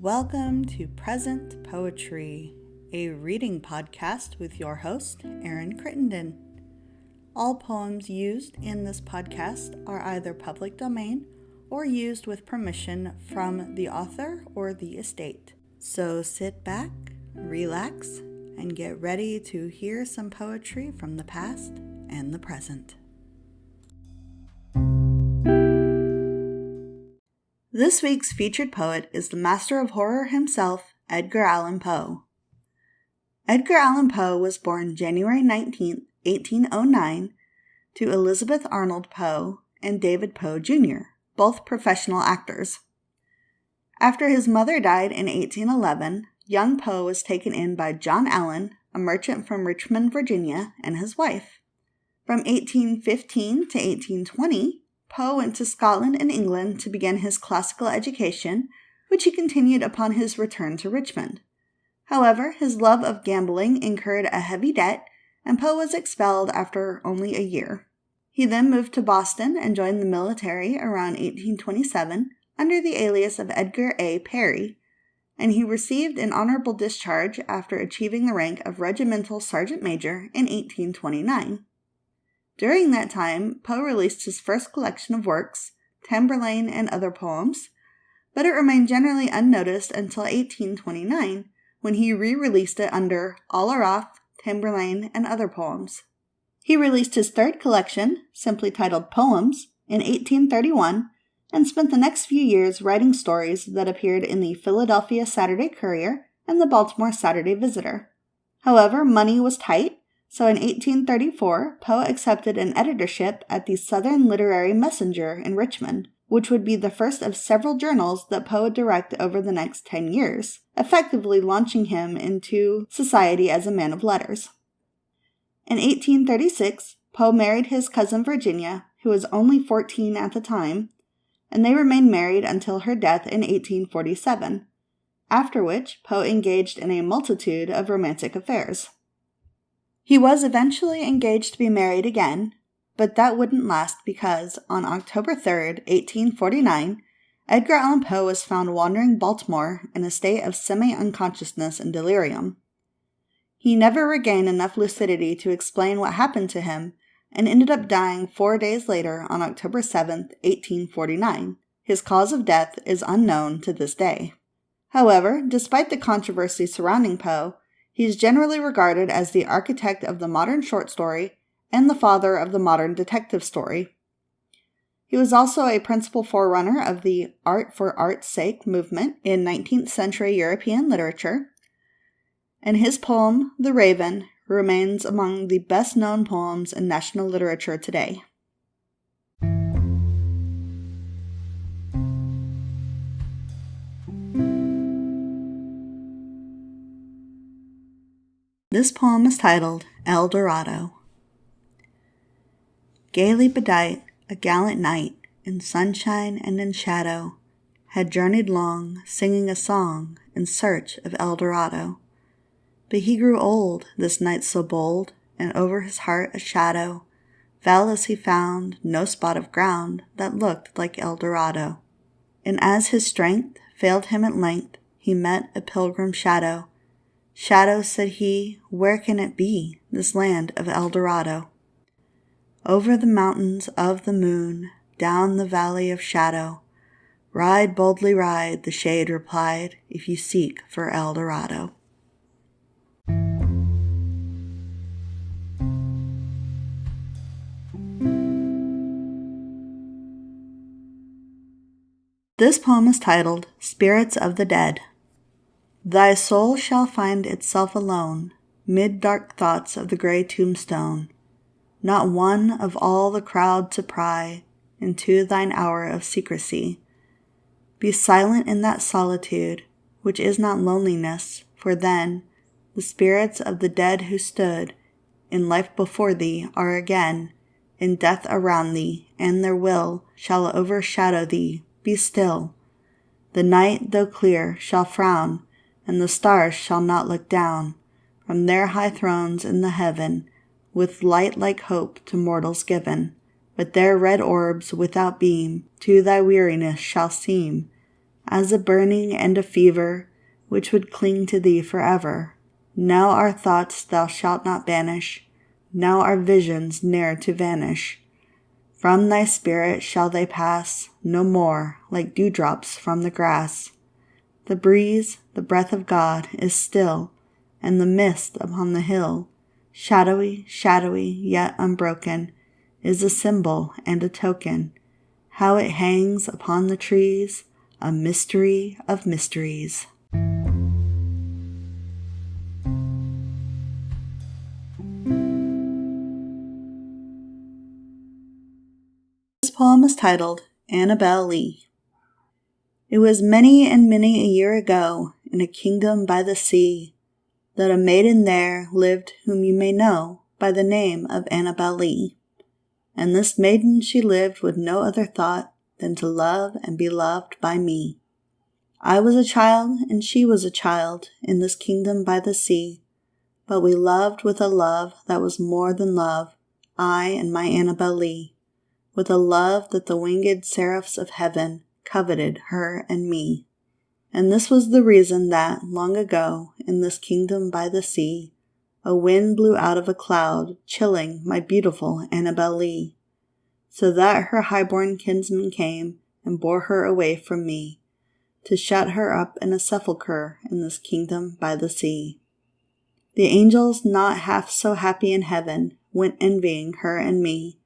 Welcome to Present Poetry, a reading podcast with your host, Erin Crittenden. All poems used in this podcast are either public domain or used with permission from the author or the estate. So sit back, relax, and get ready to hear some poetry from the past and the present. This week's featured poet is the master of horror himself, Edgar Allan Poe. Edgar Allan Poe was born January 19, 1809, to Elizabeth Arnold Poe and David Poe Jr., both professional actors. After his mother died in 1811, young Poe was taken in by John Allan, a merchant from Richmond, Virginia, and his wife. From 1815 to 1820, Poe went to Scotland and England to begin his classical education, which he continued upon his return to Richmond. However, his love of gambling incurred a heavy debt, and Poe was expelled after only a year. He then moved to Boston and joined the military around 1827 under the alias of Edgar A. Perry, and he received an honorable discharge after achieving the rank of regimental sergeant major in 1829. During that time, Poe released his first collection of works, Tamerlane and Other Poems, but it remained generally unnoticed until 1829, when he re-released it under Aaraaf, Tamerlane, and Other Poems. He released his third collection, simply titled Poems, in 1831, and spent the next few years writing stories that appeared in the Philadelphia Saturday Courier and the Baltimore Saturday Visitor. However, money was tight, so in 1834, Poe accepted an editorship at the Southern Literary Messenger in Richmond, which would be the first of several journals that Poe would direct over the next 10 years, effectively launching him into society as a man of letters. In 1836, Poe married his cousin Virginia, who was only 14 at the time, and they remained married until her death in 1847, after which Poe engaged in a multitude of romantic affairs. He was eventually engaged to be married again, but that wouldn't last because, on October 3, 1849, Edgar Allan Poe was found wandering Baltimore in a state of semi-unconsciousness and delirium. He never regained enough lucidity to explain what happened to him and ended up dying 4 days later on October 7, 1849. His cause of death is unknown to this day. However, despite the controversy surrounding Poe, he is generally regarded as the architect of the modern short story and the father of the modern detective story. He was also a principal forerunner of the art for art's sake movement in 19th century European literature, and his poem, The Raven, remains among the best-known poems in national literature today. This poem is titled El Dorado. Gaily bedight, a gallant knight, in sunshine and in shadow, had journeyed long, singing a song in search of El Dorado. But he grew old, this knight so bold, and over his heart a shadow fell as he found no spot of ground that looked like El Dorado. And as his strength failed him at length, he met a pilgrim shadow. Shadow, said he, where can it be, this land of El Dorado? Over the mountains of the moon, down the valley of shadow. Ride, boldly ride, the shade replied, if you seek for El Dorado. This poem is titled Spirits of the Dead. Thy soul shall find itself alone, mid dark thoughts of the gray tombstone, not one of all the crowd to pry into thine hour of secrecy. Be silent in that solitude, which is not loneliness, for then the spirits of the dead who stood in life before thee are again in death around thee, and their will shall overshadow thee. Be still. The night, though clear, shall frown, and the stars shall not look down from their high thrones in the heaven, with light like hope to mortals given, but their red orbs without beam to thy weariness shall seem as a burning and a fever, which would cling to thee forever. Now our thoughts thou shalt not banish, now our visions ne'er to vanish. From thy spirit shall they pass no more, like dewdrops from the grass. The breeze, the breath of God, is still, and the mist upon the hill, shadowy, shadowy, yet unbroken, is a symbol and a token. How it hangs upon the trees, a mystery of mysteries. This poem is titled Annabel Lee. It was many and many a year ago, in a kingdom by the sea, that a maiden there lived whom you may know by the name of Annabel Lee. And this maiden she lived with no other thought than to love and be loved by me. I was a child and she was a child in this kingdom by the sea, but we loved with a love that was more than love, I and my Annabel Lee, with a love that the winged seraphs of heaven coveted her and me. And this was the reason that, long ago, in this kingdom by the sea, a wind blew out of a cloud, chilling my beautiful Annabel Lee, so that her high-born kinsman came and bore her away from me, to shut her up in a sepulchre in this kingdom by the sea. The angels, not half so happy in heaven, went envying her and me.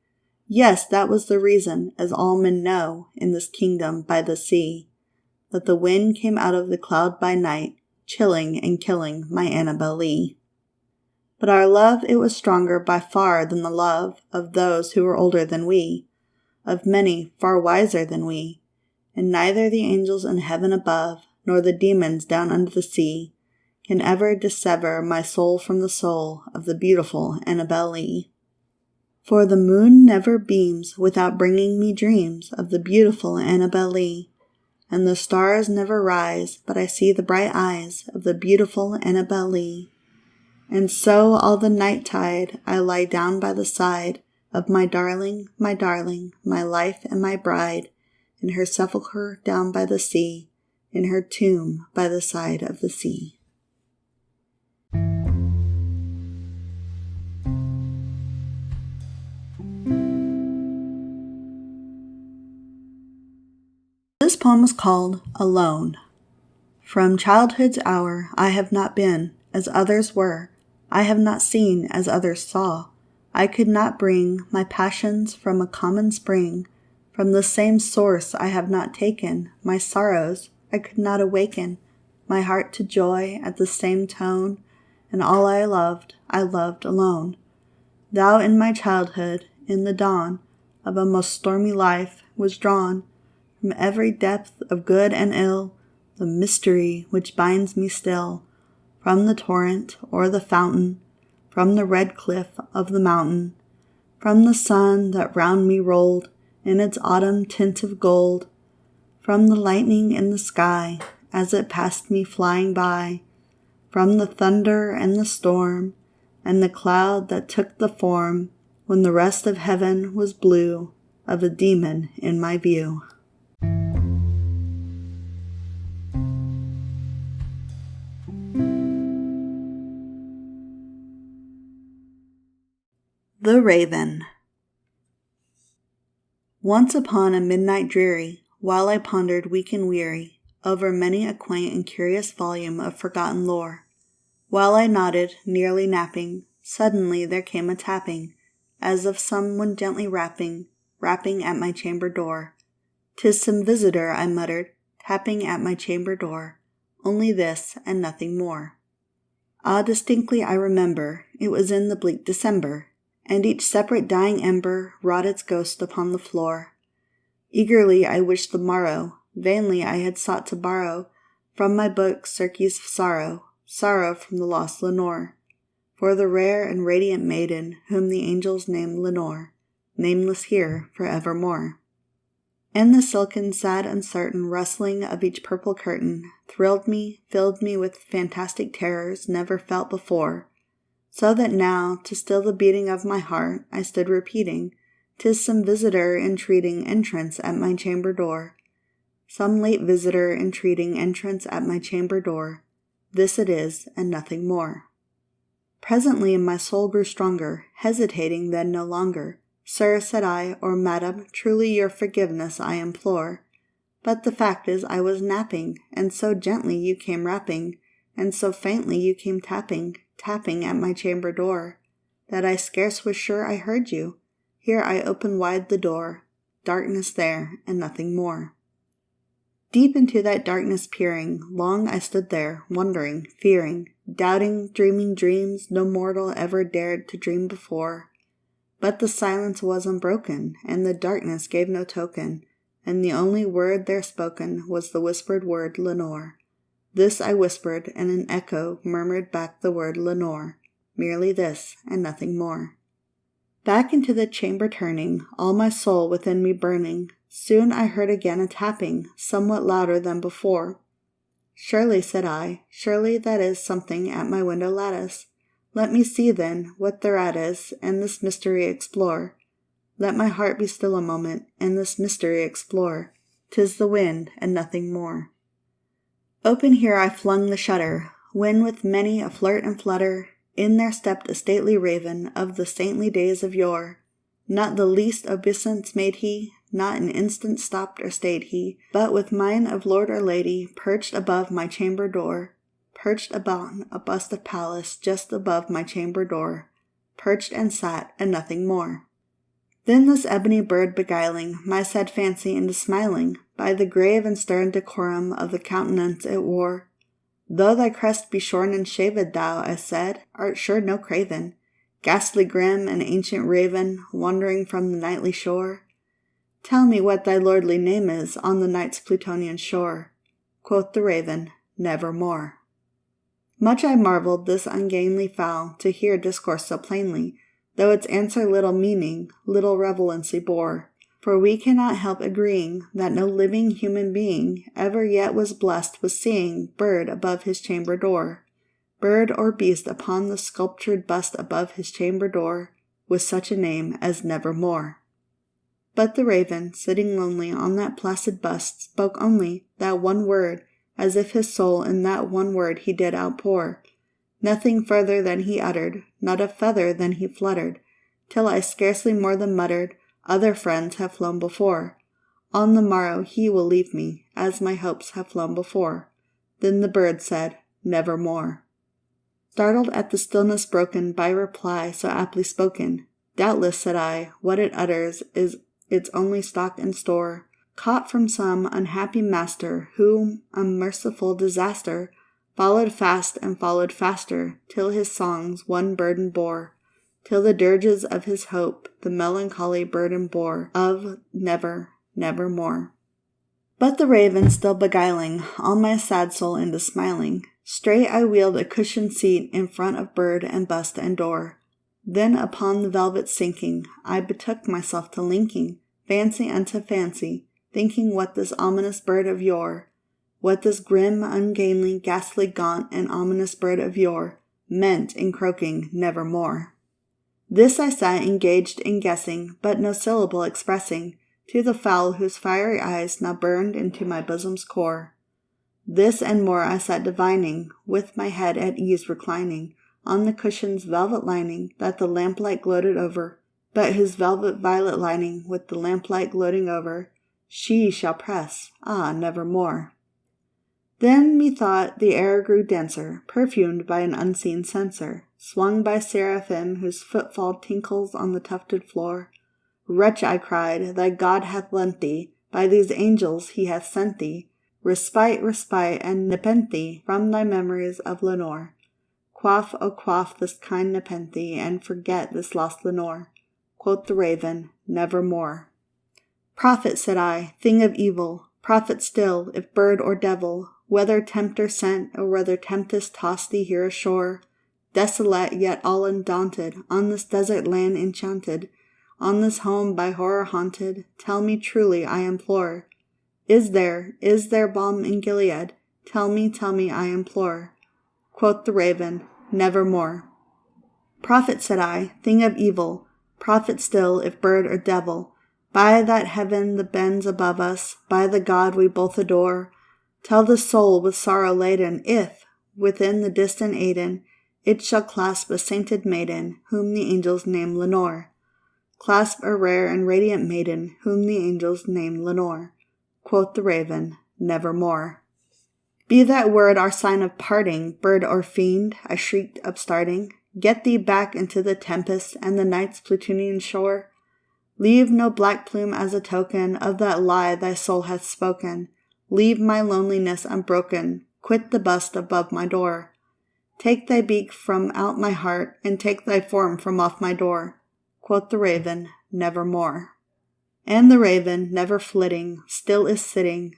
Yes, that was the reason, as all men know, in this kingdom by the sea, that the wind came out of the cloud by night, chilling and killing my Annabel Lee. But our love, it was stronger by far than the love of those who were older than we, of many far wiser than we, and neither the angels in heaven above, nor the demons down under the sea, can ever dissever my soul from the soul of the beautiful Annabel Lee. For the moon never beams without bringing me dreams of the beautiful Annabel Lee, and the stars never rise but I see the bright eyes of the beautiful Annabel Lee. And so all the night tide I lie down by the side of my darling, my life and my bride, in her sepulchre down by the sea, in her tomb by the side of the sea. This poem is called Alone. From childhood's hour I have not been as others were, I have not seen as others saw. I could not bring my passions from a common spring, from the same source I have not taken my sorrows, I could not awaken my heart to joy at the same tone, and all I loved alone. Thou in my childhood, in the dawn of a most stormy life, was drawn from every depth of good and ill, the mystery which binds me still, from the torrent or the fountain, from the red cliff of the mountain, from the sun that round me rolled in its autumn tint of gold, from the lightning in the sky as it passed me flying by, from the thunder and the storm, and the cloud that took the form, when the rest of heaven was blue, of a demon in my view. The Raven. Once upon a midnight dreary, while I pondered weak and weary over many a quaint and curious volume of forgotten lore, while I nodded, nearly napping, suddenly there came a tapping, as of someone gently rapping at my chamber door. "'Tis some visitor," I muttered, tapping at my chamber door, only this and nothing more. Ah, distinctly I remember, it was in the bleak December, and each separate dying ember wrought its ghost upon the floor. Eagerly I wished the morrow, vainly I had sought to borrow from my book Circe's sorrow from the lost Lenore, for the rare and radiant maiden whom the angels named Lenore, nameless here for evermore. And the silken, sad, uncertain rustling of each purple curtain thrilled me, filled me with fantastic terrors never felt before, so that now, to still the beating of my heart, I stood repeating, "'Tis some visitor entreating entrance at my chamber door. some late visitor entreating entrance at my chamber door. This it is, and nothing more. Presently my soul grew stronger, hesitating then no longer. Sir, said I, or madam, truly your forgiveness I implore. But the fact is I was napping, and so gently you came rapping, and so faintly you came tapping at my chamber door, that I scarce was sure I heard you. Here I opened wide the door, darkness there, and nothing more. Deep into that darkness peering, long I stood there, wondering, fearing, doubting, dreaming dreams no mortal ever dared to dream before. But the silence was unbroken, and the darkness gave no token, and the only word there spoken was the whispered word Lenore. This I whispered, and an echo murmured back the word Lenore, merely this, and nothing more. Back into the chamber turning, all my soul within me burning, soon I heard again a tapping, somewhat louder than before. Surely, said I, surely that is something at my window lattice. Let me see, then, what thereat is, and this mystery explore. Let my heart be still a moment, and this mystery explore. 'Tis the wind, and nothing more. Open here I flung the shutter, when with many a flirt and flutter, in there stepped a stately raven of the saintly days of yore. Not the least obeisance made he, not an instant stopped or stayed he, but with mien of lord or lady, perched above my chamber door, perched upon a bust of Pallas just above my chamber door, perched and sat, and nothing more. Then this ebony bird beguiling my sad fancy into smiling, by the grave and stern decorum of the countenance it wore. Though thy crest be shorn and shaved, thou, I said, art sure no craven, ghastly grim and ancient raven, wandering from the nightly shore. Tell me what thy lordly name is on the night's Plutonian shore. Quoth the raven, Nevermore. Much I marvelled this ungainly fowl to hear discourse so plainly, though its answer little meaning, little relevancy bore. For we cannot help agreeing that no living human being ever yet was blessed with seeing bird above his chamber door, bird or beast upon the sculptured bust above his chamber door, with such a name as Nevermore. But the raven, sitting lonely on that placid bust, spoke only that one word, as if his soul in that one word he did outpour. Nothing further than he uttered, not a feather than he fluttered, till I scarcely more than muttered, Other friends have flown before. On the morrow he will leave me, as my hopes have flown before. Then the bird said, Nevermore. Startled at the stillness broken by reply so aptly spoken, Doubtless, said I, what it utters is its only stock and store, caught from some unhappy master, whom unmerciful disaster followed fast and followed faster, till his songs one burden bore, till the dirges of his hope the melancholy burden bore of nevermore. But the raven still beguiling all my sad soul into smiling, straight I wheeled a cushioned seat in front of bird and bust and door. Then upon the velvet sinking, I betook myself to linking fancy unto fancy, thinking what this ominous bird of yore, what this grim, ungainly, ghastly, gaunt, and ominous bird of yore meant in croaking Nevermore. This I sat engaged in guessing, but no syllable expressing, to the fowl whose fiery eyes now burned into my bosom's core. This and more I sat divining, with my head at ease reclining, on the cushion's velvet lining that the lamplight gloated over, but whose velvet violet lining with the lamplight gloating over, she shall press, nevermore. Then methought the air grew denser, perfumed by an unseen censer, swung by seraphim whose footfall tinkles on the tufted floor. Wretch, I cried, thy God hath lent thee, by these angels he hath sent thee, respite, and nepenthe from thy memories of Lenore. Quaff, O quaff this kind nepenthe, and forget this lost Lenore. Quoth the raven, Nevermore. Prophet, said I, thing of evil, prophet still, if bird or devil, whether tempter sent, or whether tempest tossed thee here ashore, desolate yet all undaunted, on this desert land enchanted, on this home by horror haunted, tell me truly, I implore. Is there balm in Gilead? Tell me, I implore. Quoth the raven, Nevermore. Prophet, said I, thing of evil, prophet still, if bird or devil, By that heaven that bends above us, by the God we both adore, tell the soul with sorrow laden, if, within the distant Aidenn, it shall clasp a sainted maiden, whom the angels name Lenore. Clasp a rare and radiant maiden, whom the angels name Lenore. Quoth the raven, nevermore. Be that word our sign of parting, bird or fiend, I shrieked upstarting. Get thee back into the tempest and the night's Plutonian shore. Leave no black plume as a token of that lie thy soul hath spoken. Leave my loneliness unbroken. Quit the bust above my door. Take thy beak from out my heart, and take thy form from off my door. Quoth the raven, nevermore. And the raven, never flitting, still is sitting,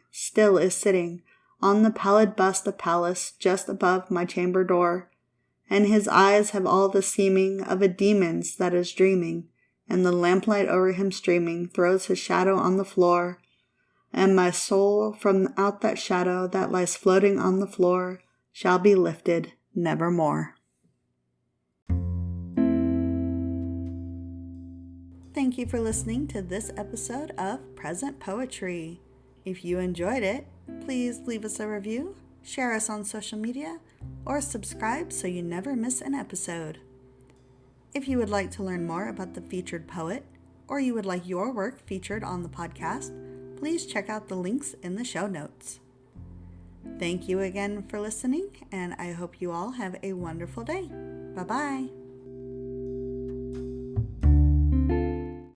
on the pallid bust of Pallas just above my chamber door. And his eyes have all the seeming of a demon's that is dreaming, and the lamplight o'er him streaming throws his shadow on the floor. And my soul from out that shadow that lies floating on the floor shall be lifted nevermore. Thank you for listening to this episode of Present Poetry. If you enjoyed it, please leave us a review, share us on social media, or subscribe so you never miss an episode. If you would like to learn more about the featured poet, or you would like your work featured on the podcast, please check out the links in the show notes. Thank you again for listening, and I hope you all have a wonderful day. Bye-bye.